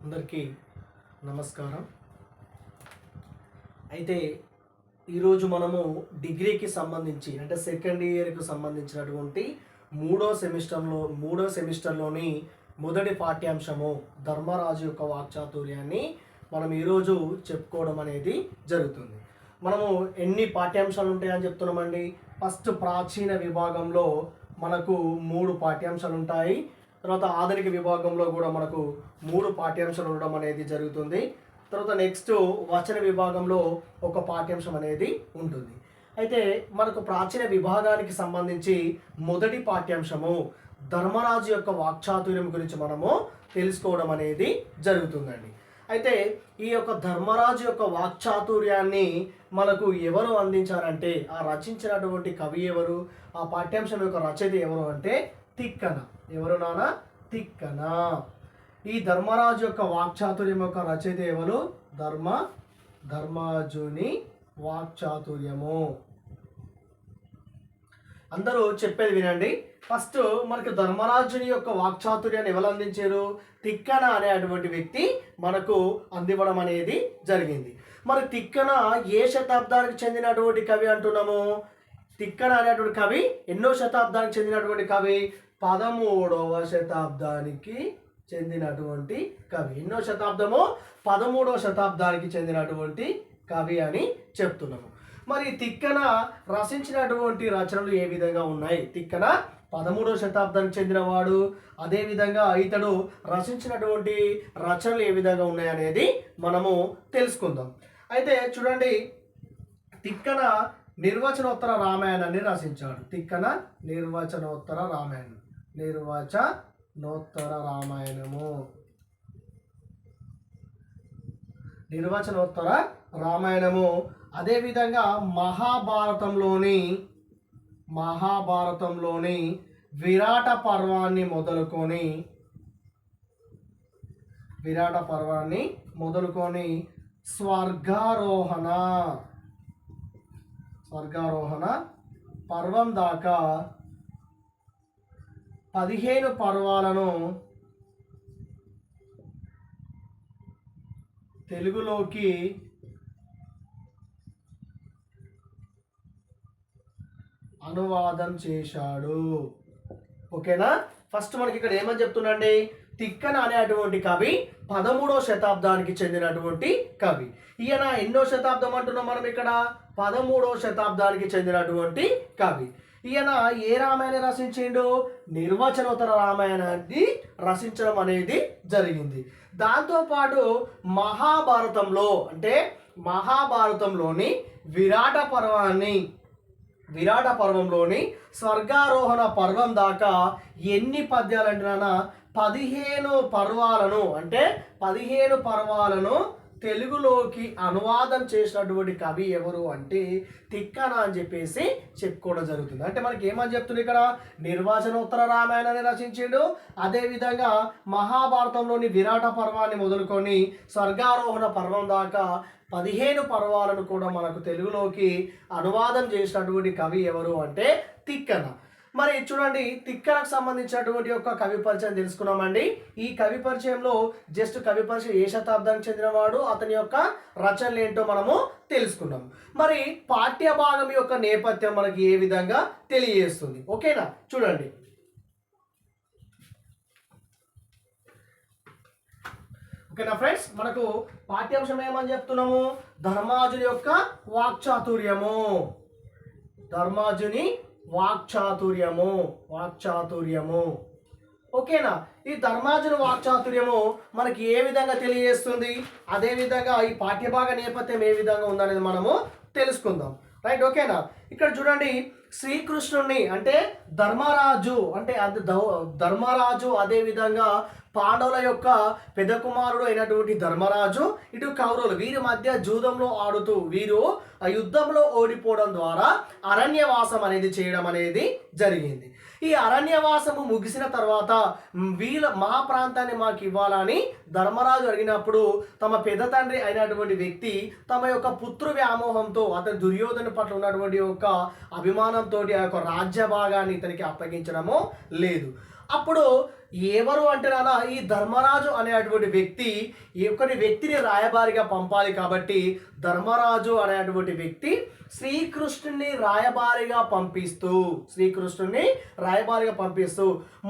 అందరికీ నమస్కారం. అయితే ఈరోజు మనము డిగ్రీకి సంబంధించి అంటే సెకండ్ ఇయర్కి సంబంధించినటువంటి మూడో సెమిస్టర్లోని మొదటి పాఠ్యాంశము ధర్మరాజు యొక్క వాక్చాతుర్యాన్ని మనం ఈరోజు చెప్పుకోవడం అనేది జరుగుతుంది. మనము ఎన్ని పాఠ్యాంశాలు ఉంటాయని చెప్తున్నామండి. ఫస్ట్ ప్రాచీన విభాగంలో మనకు 3 పాఠ్యాంశాలు ఉంటాయి. తర్వాత ఆధునిక విభాగంలో కూడా మనకు 3 పాఠ్యాంశాలు ఉండడం అనేది జరుగుతుంది. తర్వాత నెక్స్ట్ వచన విభాగంలో ఒక పాఠ్యాంశం అనేది ఉంటుంది. అయితే మనకు ప్రాచీన విభాగానికి సంబంధించి మొదటి పాఠ్యాంశము ధర్మరాజు యొక్క వాక్చాతుర్యం గురించి మనము తెలుసుకోవడం అనేది జరుగుతుందండి. అయితే ఈ యొక్క ధర్మరాజు యొక్క వాక్చాతుర్యాన్ని మనకు ఎవరు అందించారంటే ఆ రచించినటువంటి కవి ఎవరు, ఆ పాఠ్యాంశం యొక్క రచయిత ఎవరు అంటే తిక్కన. ఎవరు నాన్న? తిక్కన. ఈ ధర్మరాజు యొక్క వాక్చాతుర్యం యొక్క రచయిత ఎవరు? ధర్మాజుని వాక్చాతుర్యము. అందరూ చెప్పేది వినండి. ఫస్ట్ మనకు ధర్మరాజుని యొక్క వాక్చాతుర్యాన్ని ఎవరు అందించారు? తిక్కన అనేటువంటి వ్యక్తి మనకు అందివ్వడం అనేది జరిగింది. మరి తిక్కన ఏ శతాబ్దానికి చెందినటువంటి కవి అంటున్నాము? తిక్కన అనేటువంటి కవి ఎన్నో శతాబ్దానికి చెందినటువంటి కవి? 13వ శతాబ్దానికి చెందినటువంటి కవి. ఎన్నో శతాబ్దము? 13వ శతాబ్దానికి చెందినటువంటి కవి అని చెప్తున్నాము. మరి తిక్కన రచించినటువంటి రచనలు ఏ విధంగా ఉన్నాయి? తిక్కన 13వ శతాబ్దానికి చెందినవాడు. అదేవిధంగా ఇతడు రచించినటువంటి రచనలు ఏ విధంగా ఉన్నాయి అనేది మనము తెలుసుకుందాం. అయితే చూడండి, తిక్కన నిర్వచనోత్తర రామాయణాన్ని రచించాడు. తిక్కన నిర్వచనోత్తర రామాయణము. అదేవిధంగా మహాభారతంలోని విరాట పర్వాన్ని మొదలుకొని స్వర్గారోహణ పర్వం దాకా 15 పర్వాలను తెలుగులోకి అనువాదం చేశాడు. ఓకేనా? ఫస్ట్ మనకి ఇక్కడ ఏమని చెప్తుండండి? తిక్కన అనేటువంటి కవి 13వ శతాబ్దానికి చెందినటువంటి కవి. ఈయన ఎన్నో శతాబ్దం అంటున్నాం మనం ఇక్కడ? 13వ శతాబ్దానికి చెందినటువంటి కవి. ఈయన ఏ రామాయణాన్ని రచించిండు? నిర్వచనోత్తర రామాయణాన్ని రచించడం అనేది జరిగింది. దాంతోపాటు మహాభారతంలోని విరాట పర్వంలోని స్వర్గారోహణ పర్వం దాకా ఎన్ని పద్యాలు అంటున్నా? 15 పర్వాలను తెలుగులోకి అనువాదం చేసినటువంటి కవి ఎవరు అంటే తిక్కన అని చెప్పేసి చెప్పుకోవడం జరుగుతుంది. అంటే మనకి ఏమని చెప్తుంది ఇక్కడ? నిర్వచనోత్తర రామాయణాన్ని రచించిండు. అదేవిధంగా మహాభారతంలోని విరాట పర్వాన్ని మొదలుకొని స్వర్గారోహణ పర్వం దాకా 15 పర్వాలను కూడా మనకు తెలుగులోకి అనువాదం చేసినటువంటి కవి ఎవరు అంటే తిక్కన. మరి చూడండి, తిక్కనకు సంబంధించినటువంటి యొక్క కవి పరిచయం తెలుసుకున్నామండి. ఈ కవి పరిచయంలో కవి పరిచయం ఏ శతాబ్దానికి చెందినవాడు, అతని యొక్క రచనలు ఏంటో మనము తెలుసుకున్నాం. మరి పాఠ్య భాగం యొక్క నేపథ్యం మనకి ఏ విధంగా తెలియజేస్తుంది? ఓకేనా? చూడండి, ఓకేనా ఫ్రెండ్స్? మనకు పాఠ్యాంశం ఏమని చెప్తున్నాము? ధర్మాజుని యొక్క వాక్చాతుర్యము. ఓకేనా? ఈ ధర్మాజుని వాక్చాతుర్యము మనకి ఏ విధంగా తెలియజేస్తుంది, అదేవిధంగా ఈ పాఠ్యభాగ నేపథ్యం ఏ విధంగా ఉందనేది మనము తెలుసుకుందాం. రైట్? ఓకేనా? ఇక్కడ చూడండి, శ్రీకృష్ణుడిని అంటే ధర్మరాజు అదేవిధంగా పాండవుల యొక్క పెద్ద కుమారుడు అయినటువంటి ధర్మరాజు, ఇటు కౌరవులు, వీరి మధ్య జూదంలో ఆడుతూ వీరు ఆ యుద్ధంలో ఓడిపోవడం ద్వారా అరణ్యవాసం అనేది చేయడం అనేది జరిగింది. ఈ అరణ్యవాసము ముగిసిన తర్వాత మా ప్రాంతాన్ని మాకు ఇవ్వాలని ధర్మరాజు అడిగినప్పుడు తమ పెద్ద తండ్రి అయినటువంటి వ్యక్తి తమ యొక్క పుత్రు వ్యామోహంతో అతని దుర్యోధను పట్ల ఉన్నటువంటి యొక్క అభిమానంతో ఆ యొక్క రాజ్య భాగాన్ని ఇతనికి అప్పగించడము లేదు. అప్పుడు ఎవరు అంటే నాన్న ఈ ధర్మరాజు అనేటువంటి వ్యక్తి ఒకరి వ్యక్తిని రాయబారిగా పంపాలి కాబట్టి ధర్మరాజు అనేటువంటి వ్యక్తి శ్రీకృష్ణుని రాయబారిగా పంపిస్తూ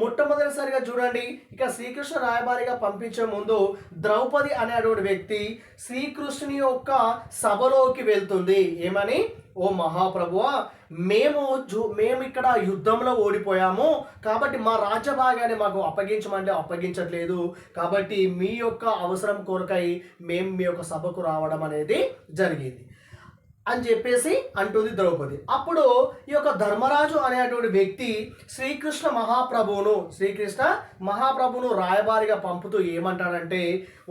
మొట్టమొదటిసారిగా చూడండి, ఇక శ్రీకృష్ణ రాయబారిగా పంపించే ముందు ద్రౌపది అనేటువంటి వ్యక్తి శ్రీకృష్ణుని యొక్క సభలోకి వెళ్తుంది. ఏమని, ఓ మహాప్రభువా, మేము ఇక్కడ యుద్ధంలో ఓడిపోయాము కాబట్టి మా రాజ్యభాగాన్ని మాకు అప్పగించమంటే అప్పగించట్లేదు, కాబట్టి మీ యొక్క అవసరం కొరకై మేము మీ యొక్క సభకు రావడం అనేది జరిగింది అని చెప్పేసి అంటుంది ద్రౌపది. అప్పుడు ఈ యొక్క ధర్మరాజు అనేటువంటి వ్యక్తి శ్రీకృష్ణ మహాప్రభువును రాయబారిగా పంపుతూ ఏమంటాడంటే,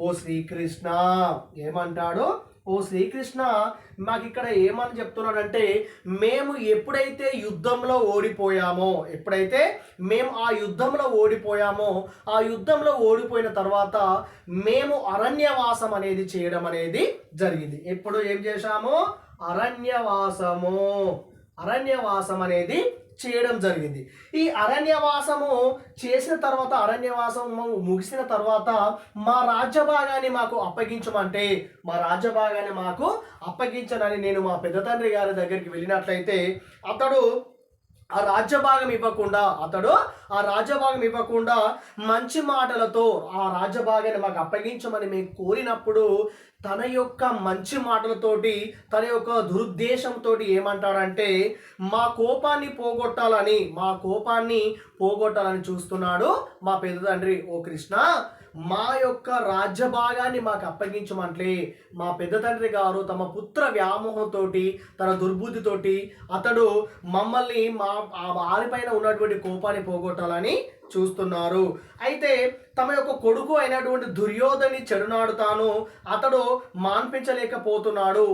ఓ శ్రీకృష్ణ, ఏమంటాడు, ఓ శ్రీకృష్ణ, మాకు ఇక్కడ ఏమని చెప్తున్నాడంటే, మేము ఎప్పుడైతే మేము ఆ యుద్ధంలో ఓడిపోయిన తర్వాత మేము అరణ్యవాసం అనేది చేయడం అనేది జరిగింది. ఎప్పుడు ఏం చేశాము? అరణ్యవాసం అనేది చేయడం జరిగింది. ఈ అరణ్యవాసము చేసిన తర్వాత, అరణ్యవాసము ముగిసిన తర్వాత మా రాజ్యభాగాన్ని మాకు అప్పగించనని నేను మా పెద్ద తండ్రి గారి దగ్గరికి వెళ్ళినట్లయితే అతడు ఆ రాజ్యభాగం ఇవ్వకుండా మంచి మాటలతో ఆ రాజ్యభాగాన్ని మాకు అప్పగించమని మేము కోరినప్పుడు తన యొక్క మంచి మాటలతోటి, తన యొక్క దురుద్దేశంతో ఏమంటాడంటే, మా కోపాన్ని పోగొట్టాలని చూస్తున్నాడు మా పెద్ద తండ్రి. ఓ కృష్ణ, మా యొక్క రాజ్యభాగాన్ని మాకు అప్పగించమంటే మా పెద్ద తండ్రి గారు తమ పుత్ర వ్యామోహంతో, తన దుర్బుద్ధితోటి అతడు మమ్మల్ని వారిపైన ఉన్నటువంటి కోపాన్ని పోగొట్టాలని చూస్తున్నారు. అయితే తమ యొక్క కొడుకు అయినటువంటి దుర్యోధని చెడునాడుతాను అతడు మాన్పించలేకపోతున్నాడు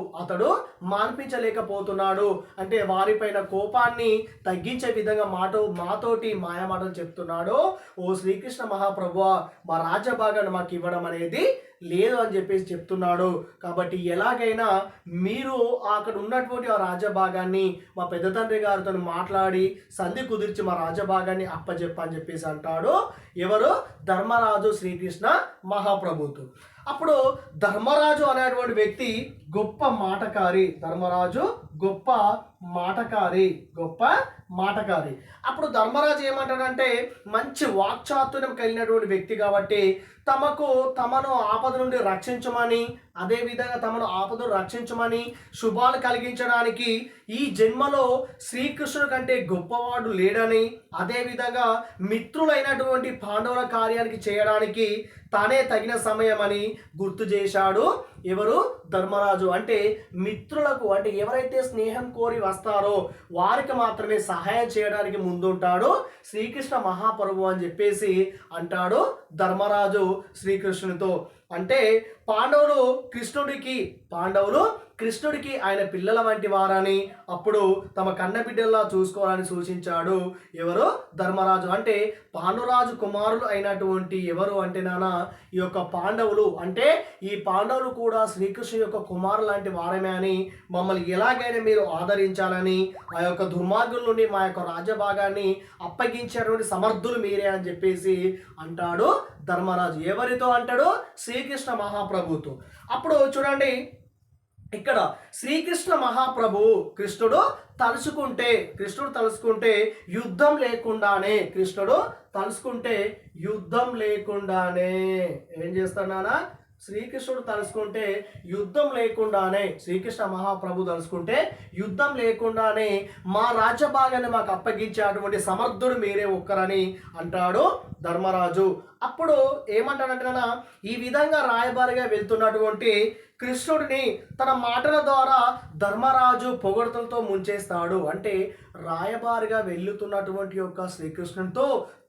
అంటే వారిపైన కోపాన్ని తగ్గించే విధంగా మాతోటి మాయమాటలు చెప్తున్నాడు. ఓ శ్రీకృష్ణ మహాప్రభువా, మా రాజ్యభాగాన్ని మాకు ఇవ్వడం అనేది లేదు అని చెప్పేసి చెప్తున్నాడు. కాబట్టి ఎలాగైనా మీరు అక్కడ ఉన్నటువంటి ఆ రాజ్యభాగాన్ని మా పెద్ద తండ్రి గారితో మాట్లాడి సంధి కుదిర్చి మా రాజ్యభాగాన్ని అప్పచెప్పని చెప్పేసి అంటాడు. ఎవరు? ధర్మరాజు శ్రీకృష్ణ మహాప్రభుతో. అప్పుడు ధర్మరాజు అనేటువంటి వ్యక్తి గొప్ప మాటకారి. అప్పుడు ధర్మరాజు ఏమంటాడంటే, మంచి వాక్చాతుర్యం కలిగినటువంటి వ్యక్తి కాబట్టి తమను ఆపద నుండి రక్షించమని, అదేవిధంగా శుభాలు కలిగించడానికి ఈ జన్మలో శ్రీకృష్ణుడి కంటే గొప్పవాడు లేడని, అదేవిధంగా మిత్రులైనటువంటి పాండవుల కార్యానికి చేయడానికి తానే తగిన సమయం అని గుర్తు చేశాడు. ఎవరు? ధర్మరాజు. అంటే మిత్రులకు, అంటే ఎవరైతే స్నేహం కోరి వస్తారో వారికి మాత్రమే సహాయం చేయడానికి ముందుంటాడు శ్రీకృష్ణ మహాప్రభు అని చెప్పేసి అంటాడు ధర్మరాజు శ్రీకృష్ణునితో. అంటే పాండవులు కృష్ణుడికి ఆయన పిల్లల వంటి వారని, అప్పుడు తమ కన్న బిడ్డల్లా చూసుకోవాలని సూచించాడు. ఎవరు? ధర్మరాజు. అంటే పాండురాజు కుమారులు అయినటువంటి ఎవరు అంటే ఈ యొక్క పాండవులు. అంటే ఈ పాండవులు కూడా శ్రీకృష్ణుని యొక్క కుమారు లాంటి వారమే అని, మమ్మల్ని ఎలాగైనా మీరు ఆదరించాలని, ఆ యొక్క దుర్మార్గుల నుండి మా యొక్క రాజ్యభాగాన్ని అప్పగించేటువంటి సమర్థులు మీరే అని చెప్పేసి అంటాడు ధర్మరాజు. ఎవరితో అంటాడు? శ్రీకృష్ణ మహాప్రభుతో. అప్పుడు చూడండి, ఇక్కడ శ్రీకృష్ణ మహాప్రభు కృష్ణుడు తలుసుకుంటే యుద్ధం లేకుండానే ఏం చేస్తాడా? శ్రీకృష్ణుడు తలుసుకుంటే యుద్ధం లేకుండానే, శ్రీకృష్ణ మహాప్రభు తలుసుకుంటే యుద్ధం లేకుండానే మా రాజ్యభాగాన్ని మాకు అప్పగించే అటువంటి సమర్థుడు మీరే ఒక్కరని అంటాడు ధర్మరాజు. అప్పుడు ఏమంటాడంటే, ఈ విధంగా రాయబారిగా వెళ్తున్నటువంటి కృష్ణుడిని తన మాటల ద్వారా ధర్మరాజు పొగడ్తలతో ముంచేస్తాడు. అంటే రాయబారిగా వెళ్తున్నటువంటి యొక్క శ్రీకృష్ణునితో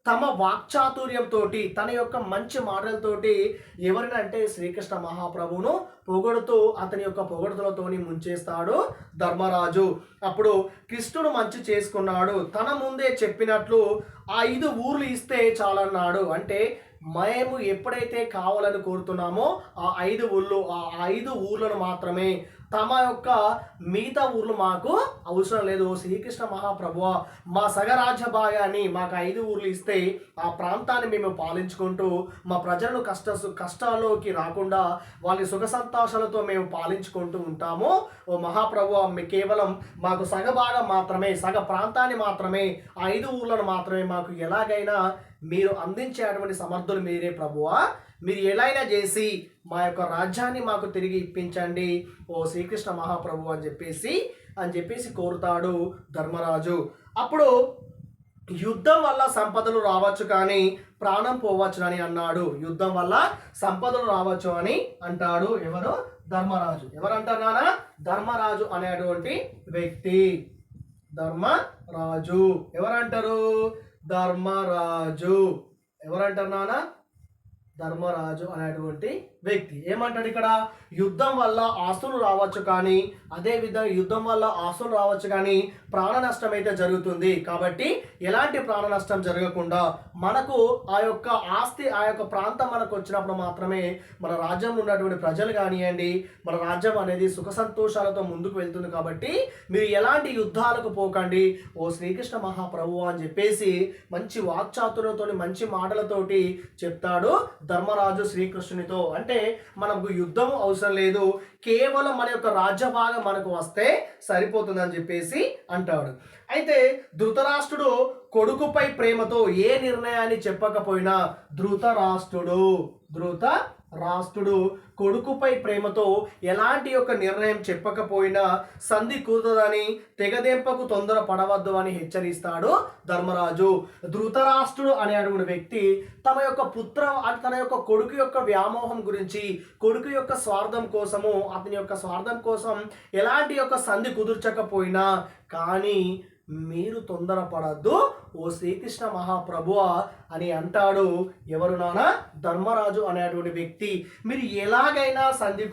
తమ వాక్చాతుర్యంతో, తన యొక్క మంచి మాటలతోటి ఎవరినంటే శ్రీకృష్ణ మహాప్రభువును పొగడుతూ అతని యొక్క పొగడుతలతోని ముంచేస్తాడు ధర్మరాజు. అప్పుడు కృష్ణుడు మంచి చేసుకున్నాడు, తన ముందే చెప్పినట్లు 5 ఊర్లు ఇస్తే చాలన్నాడు. అంటే మేము ఎప్పుడైతే కావాలని కోరుతున్నామో ఆ 5 ఊర్లను మాత్రమే, తమ యొక్క మిగతా ఊర్లు మాకు అవసరం లేదు. శ్రీకృష్ణ మహాప్రభువ, మా సగరాజ్య భాగాన్ని మాకు 5 ఊర్లు ఇస్తే ఆ ప్రాంతాన్ని మేము పాలించుకుంటూ మా ప్రజలను కష్టాల్లోకి రాకుండా వాళ్ళ సుఖ సంతోషాలతో మేము పాలించుకుంటూ ఉంటాము. ఓ మహాప్రభువ, కేవలం మాకు సగభాగం మాత్రమే, సగ ప్రాంతాన్ని మాత్రమే, 5 ఊర్లను మాత్రమే మాకు ఎలాగైనా మీరు అందించేటువంటి సమర్థులు మీరే ప్రభువా. మీరు ఎలాగైనా చేసి మా యొక్క రాజ్యాన్ని మాకు తిరిగి ఇప్పించండి ఓ శ్రీకృష్ణ మహాప్రభు అని చెప్పేసి కోరుతాడు ధర్మరాజు. అప్పుడు యుద్ధం వల్ల సంపదలు రావచ్చు కానీ ప్రాణం పోవచ్చు అని అన్నాడు. యుద్ధం వల్ల సంపదలు రావచ్చు అని అంటాడు ఎవరు? ధర్మరాజు. ఎవరంటున్నారా? ధర్మరాజు అనేటువంటి వ్యక్తి. ధర్మరాజు ఎవరంటారు? ధర్మరాజు ఎవరంటున్నానా? ధర్మరాజు అనేటువంటి వ్యక్తి ఏమంటాడు ఇక్కడ? యుద్ధం వల్ల ఆస్తులు రావచ్చు కానీ, అదేవిధంగా యుద్ధం వల్ల ఆస్తులు రావచ్చు కానీ ప్రాణ నష్టం అయితే జరుగుతుంది. కాబట్టి ఎలాంటి ప్రాణ నష్టం జరగకుండా మనకు ఆ యొక్క ఆస్తి, ఆ యొక్క ప్రాంతం మనకు వచ్చినప్పుడు మాత్రమే మన రాజ్యంలో ఉన్నటువంటి ప్రజలు కానివ్వండి, మన రాజ్యం అనేది సుఖ సంతోషాలతో ముందుకు వెళ్తుంది. కాబట్టి మీరు ఎలాంటి యుద్ధాలకు పోకండి ఓ శ్రీకృష్ణ మహాప్రభు అని చెప్పేసి మంచి వాక్చాతులతో, మంచి మాటలతోటి చెప్తాడు ధర్మరాజు శ్రీకృష్ణునితో. అంటే మనకు యుద్ధం అవసరం లేదు, కేవలం మన యొక్క రాజ్యభాగం మనకు వస్తే సరిపోతుందని చెప్పేసి అంటాడు. అయితే ధృతరాష్ట్రుడు కొడుకుపై ప్రేమతో ఏ నిర్ణయాన్ని చెప్పకపోయినా, ధృతరాష్ట్రుడు కొడుకుపై ప్రేమతో ఎలాంటి యొక్క నిర్ణయం చెప్పకపోయినా సంధి కుదరదని, తెగదెంపకు తొందర పడవద్దు అని హెచ్చరిస్తాడు ధర్మరాజు. ధృతరాష్ట్రుడు అనేటువంటి వ్యక్తి తన యొక్క కొడుకు యొక్క వ్యామోహం గురించి, కొడుకు యొక్క స్వార్థం కోసము, అతని యొక్క స్వార్థం కోసం ఎలాంటి యొక్క సంధి కుదుర్చకపోయినా కానీ మీరు తొందరపడద్దు ఓ శ్రీకృష్ణ మహాప్రభువ అని అంటాడు. ఎవరు నాన్న? ధర్మరాజు అనేటువంటి వ్యక్తి. మీరు ఎలాగైనా సంధి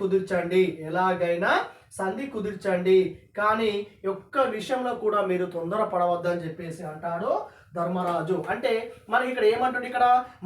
కుదిర్చండి కానీ ఒక్క విషయంలో కూడా మీరు తొందరపడవద్దని చెప్పేసి అంటాడు ధర్మరాజు. అంటే మనకి ఇక్కడ ఏమంటుంది? ఇక్కడ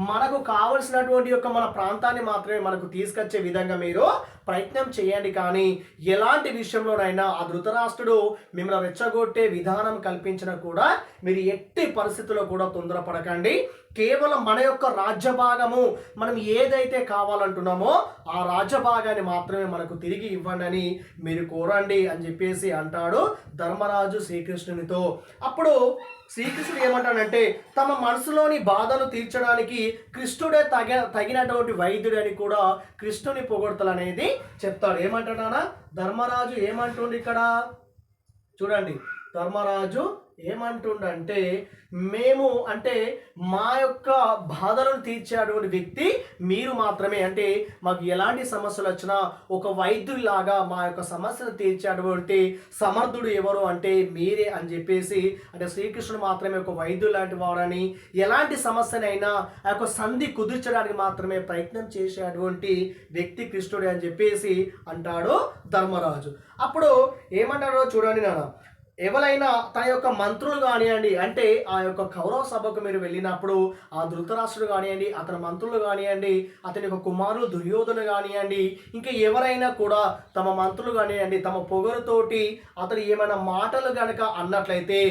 మనకు కావలసినటువంటి యొక్క మన ప్రాంతాన్ని మాత్రమే మనకు తీసుకొచ్చే విధంగా మీరు ప్రయత్నం చేయండి, కానీ ఎలాంటి విషయంలోనైనా ఆ ధృతరాష్ట్రుడు మిమ్మల్ని రెచ్చగొట్టే విధానం కల్పించినా కూడా మీరు ఎట్టి పరిస్థితుల్లో కూడా తొందరపడకండి. కేవలం మన యొక్క రాజ్యభాగము, మనం ఏదైతే కావాలంటున్నామో ఆ రాజ్యభాగాన్ని మాత్రమే మనకు తిరిగి ఇవ్వండి అని మీరు కోరండి అని చెప్పేసి అంటాడు ధర్మరాజు శ్రీకృష్ణునితో. అప్పుడు శ్రీకృష్ణుడు ఏమంటాడంటే, తమ మనసులోని బాధలు తీర్చడానికి కృష్ణుడే తగినటువంటి వైద్యుడు అని కూడా కృష్ణుని పొగడ్తలు అనేది చెప్తాడు. ఏమంటాడా ధర్మరాజు? ఏమంటుండు ఇక్కడ చూడండి. ధర్మరాజు ఏమంటుండంటే, మేము అంటే మా యొక్క బాధలను తీర్చేటువంటి వ్యక్తి మీరు మాత్రమే. అంటే మాకు ఎలాంటి సమస్యలు వచ్చినా ఒక వైద్యులాగా మా యొక్క సమస్యను తీర్చేటువంటి సమర్థుడు ఎవరు అంటే మీరే అని చెప్పేసి, అంటే శ్రీకృష్ణుడు మాత్రమే ఒక వైద్యుడు లాంటి వాడని, ఎలాంటి సమస్యనైనా ఆ యొక్క సంధి కుదిర్చడానికి మాత్రమే ప్రయత్నం చేసేటువంటి వ్యక్తి కృష్ణుడే అని చెప్పేసి అంటాడు ధర్మరాజు. అప్పుడు ఏమంటాడో చూడండి నాన్న. ఎవరైనా తన యొక్క మంత్రులు కానివ్వండి, అంటే ఆ యొక్క కౌరవ సభకు మీరు వెళ్ళినప్పుడు ఆ ధృతరాష్ట్రుడు కానివ్వండి, అతని మంత్రులు కానివ్వండి, అతని యొక్క కుమారులు దుర్యోధను కానివ్వండి, ఇంకా ఎవరైనా కూడా తమ మంత్రులు కానివ్వండి తమ పొగరుతోటి అతను ఏమైనా మాటలు కనుక అన్నట్లయితే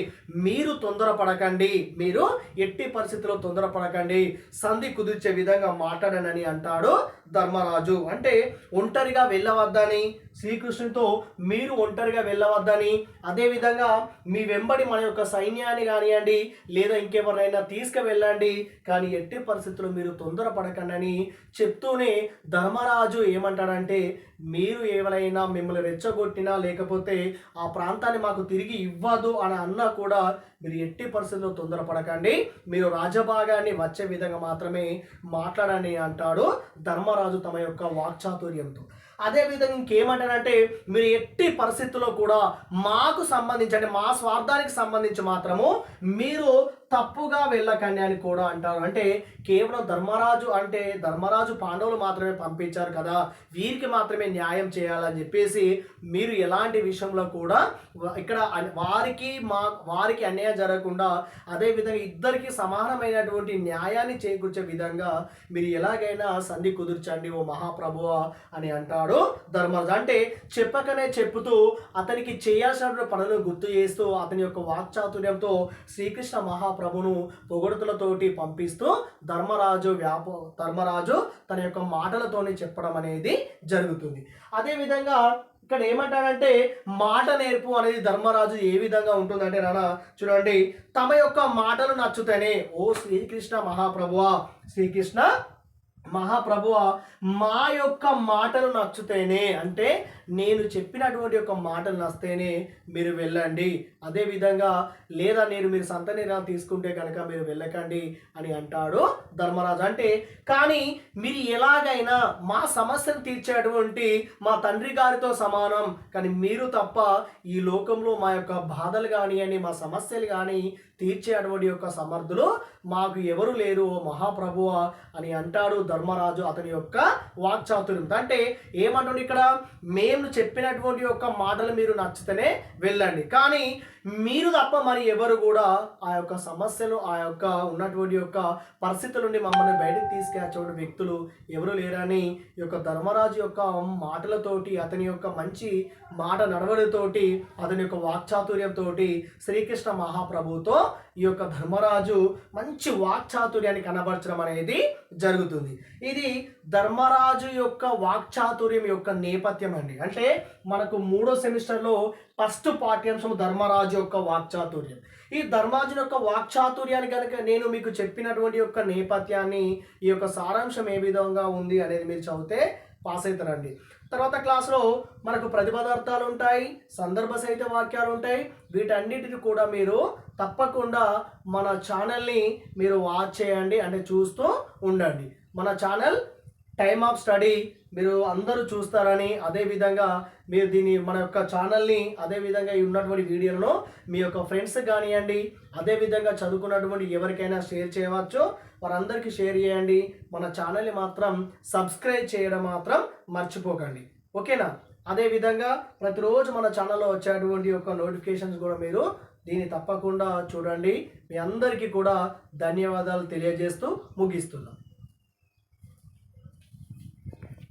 మీరు తొందరపడకండి, మీరు ఎట్టి పరిస్థితుల్లో తొందరపడకండి, సంధి కుదిర్చే విధంగా మాట్లాడనని అంటాడు ధర్మరాజు. అంటే ఒంటరిగా వెళ్ళవద్దని, శ్రీకృష్ణునితో మీరు ఒంటరిగా వెళ్ళవద్దని, అదేవిధంగా మీ వెంబడి మన యొక్క సైన్యాన్ని కానివ్వండి లేదా ఇంకెవరైనా తీసుకువెళ్ళండి, కానీ ఎట్టి పరిస్థితుల్లో మీరు తొందరపడకండి అని చెప్తూనే ధర్మరాజు ఏమంటాడంటే, మీరు ఎవరైనా మిమ్మల్ని రెచ్చగొట్టినా లేకపోతే ఆ ప్రాంతాన్ని మాకు తిరిగి ఇవ్వదు అని అన్నా కూడా మీరు ఎట్టి పరిస్థితుల్లో తొందరపడకండి, మీరు రాజభాగాన్ని వచ్చే విధంగా మాత్రమే మాట్లాడని అంటాడు ధర్మరాజు తమ యొక్క వాక్చాతుర్యంతో. అదేవిధంగా ఇంకేమంటారంటే, మీరు ఎట్టి పరిస్థితుల్లో కూడా మాకు సంబంధించి, అంటే మా స్వార్థానికి సంబంధించి మాత్రము మీరు తప్పుగా వెళ్ళకండి అని కూడా అంటారు. అంటే కేవలం ధర్మరాజు పాండవులు మాత్రమే పంపించారు కదా, వీరికి మాత్రమే న్యాయం చేయాలని చెప్పేసి మీరు ఎలాంటి విషయంలో కూడా ఇక్కడ వారికి అన్యాయం జరగకుండా అదేవిధంగా ఇద్దరికి సమానమైనటువంటి న్యాయాన్ని చేకూర్చే విధంగా మీరు ఎలాగైనా సంధి కుదుర్చండి ఓ మహాప్రభువా అని అంటాడు ధర్మరాజు. అంటే చెప్పకనే చెప్పుతూ అతనికి చేయాల్సిన పనులను గుర్తు చేస్తూ అతని యొక్క వాక్చాతుర్యంతో శ్రీకృష్ణ మహాప్రభును పొగడుతులతోటి పంపిస్తూ ధర్మరాజు తన యొక్క మాటలతోనే చెప్పడం అనేది జరుగుతుంది. అదేవిధంగా ఇక్కడ ఏమంటాడంటే మాట నేర్పు అనేది ధర్మరాజు ఏ విధంగా ఉంటుందంటే నాన్న చూడండి, తమ యొక్క మాటలు నచ్చుతేనే ఓ శ్రీకృష్ణ మహాప్రభువా మా యొక్క మాటలు నచ్చుతేనే, అంటే నేను చెప్పినటువంటి యొక్క మాటలు నచ్చితేనే మీరు వెళ్ళండి, అదేవిధంగా లేదా మీరు సొంత నిర్ణయం తీసుకుంటే కనుక మీరు వెళ్ళకండి అని అంటాడు ధర్మరాజు. అంటే కానీ మీరు ఎలాగైనా మా సమస్యను తీర్చేటువంటి మా తండ్రి గారితో సమానం, కానీ మీరు తప్ప ఈ లోకంలో మా యొక్క బాధలు కానివ్వండి మా సమస్యలు కానీ తీర్చే అటువంటి యొక్క సమర్థులు మాకు ఎవరు లేరు ఓ మహాప్రభువా అని అంటాడు ధర్మరాజు అతని యొక్క వాక్చాతుర్యం. అంటే ఏమంటుంది ఇక్కడ, మేము చెప్పినటువంటి యొక్క మాటలు మీరు నచ్చితేనే వెళ్ళండి, కానీ మీరు తప్ప మరి ఎవరు కూడా ఆ యొక్క సమస్యలు ఆ యొక్క ఉన్నటువంటి యొక్క పరిస్థితుల నుండి మమ్మల్ని బయటకు తీసుకెళ్ళే వ్యక్తులు ఎవరు లేరని ఈ యొక్క ధర్మరాజు యొక్క మాటలతోటి అతని యొక్క మంచి మాట నడవడితోటి అతని యొక్క వాక్చాతుర్యంతో శ్రీకృష్ణ మహాప్రభువుతో ఈ యొక్క ధర్మరాజు మంచి వాక్చాతుర్యాన్ని కనబరచడం అనేది జరుగుతుంది. ఇది ధర్మరాజు యొక్క వాక్చాతుర్యం యొక్క నేపథ్యం అండి. అంటే మనకు 3వ సెమిస్టర్లో ఫస్ట్ పాఠ్యాంశం ధర్మరాజు యొక్క వాక్చాతుర్యం. ఈ ధర్మరాజు యొక్క వాక్చాతుర్యాన్ని కనుక నేను మీకు చెప్పినటువంటి యొక్క నేపథ్యాన్ని ఈ యొక్క సారాంశం ఏ విధంగా ఉంది అనేది మీరు చదివితే పాస్ అవుతారండి. తర్వాత క్లాస్లో మనకు ప్రతిపదార్థాలు ఉంటాయి, సందర్భ సహిత వాక్యాలు ఉంటాయి. వీటన్నిటిని కూడా మీరు తప్పకుండా మన ఛానల్ని మీరు వాచ్ చేయండి, అంటే చూస్తూ ఉండండి. మన ఛానల్ టైమ్ ఆఫ్ స్టడీ మీరు అందరూ చూస్తారని, అదేవిధంగా మీరు మన యొక్క ఛానల్ని అదేవిధంగా ఈ ఉన్నటువంటి వీడియోలను మీ యొక్క ఫ్రెండ్స్ కానివ్వండి అదేవిధంగా చదువుకున్నటువంటి ఎవరికైనా షేర్ చేయవచ్చు, వారందరికీ షేర్ చేయండి. మన ఛానల్ని మాత్రం సబ్స్క్రైబ్ చేయడం మాత్రం మర్చిపోకండి, ఓకేనా? అదేవిధంగా ప్రతిరోజు మన ఛానల్లో వచ్చేటువంటి యొక్క నోటిఫికేషన్స్ కూడా మీరు దీన్ని తప్పకుండా చూడండి. మీ అందరికీ కూడా ధన్యవాదాలు తెలియజేస్తూ ముగిస్తున్నాం.